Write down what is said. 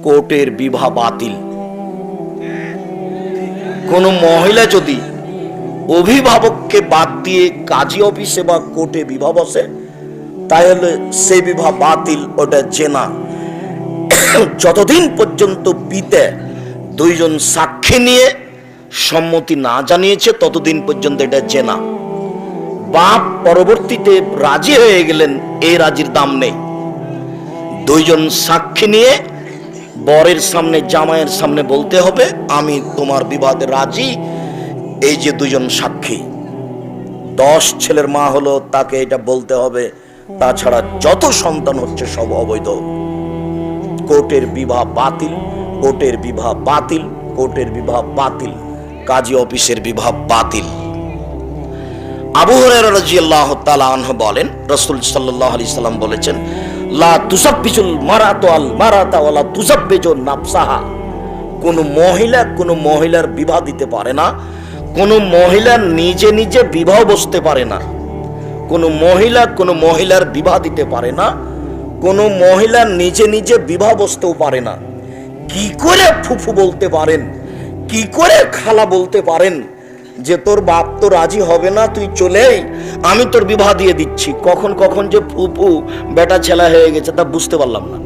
কোর্টের বিবাহ বাতিল। কোন মহিলা যদি অভিভাবককে বাদ দিয়ে কাজী অফিসে বা কোর্টে বিবাহ বসে, তাহলে সে বিবাহ বাতিল, ওটা জেনা। যতদিন পর্যন্ত বিতে দুইজন সাক্ষী নিয়ে সম্মতি না জানিয়েছে ততদিন পর্যন্ত এটা জেনা। বাপ পরবর্তীতে রাজি হয়ে গেলেন, এই রাজির দাম নেই। দুইজন সাক্ষী নিয়ে বরের সামনে জামাইয়ের সামনে বলতে হবে, আমি তোমার বিবাদে রাজি। এই যে দুইজন সাক্ষী, 10 ছেলের মা হলো, তাকে এটা বলতে হবে। তাছাড়া যত সন্তান হচ্ছে সব অবৈধ। কোর্টের বিবাহ বাতিল, কোর্টের বিবাহ বাতিল, কোর্টের বিবাহ বাতিল, কাজী অফিসের বিবাহ বাতিল। আবু হুরায়রা রাদিয়াল্লাহু তাআলা আনহু বলেন, রাসূল সাল্লাল্লাহু আলাইহি সাল্লাম বলেছেন, লা তুসাব্বিজুল মারাতু আল মারাতা ওয়ালা তুসাব্বিজু নাফসাহা। কোন মহিলা কোন মহিলার বিবাহ দিতে পারে না, কোন মহিলা নিজে নিজে বিবাহ বসতে পারে না, কোন মহিলা কোন মহিলার বিবাহ দিতে পারে না, কোন মহিলা নিজে নিজে বিবাহ বসতেও পারে না। কি করে ফুফু বলতে পারেন, কি করে খালা বলতে পারেন যে তোর বাপ তো রাজি হবে না, তুই চলেই, আমি তোর বিবাহ দিয়ে দিচ্ছি। কখন কখন যে ফুফু বেটা ছেলা হয়ে গেছে তা বুঝতে পারলাম না।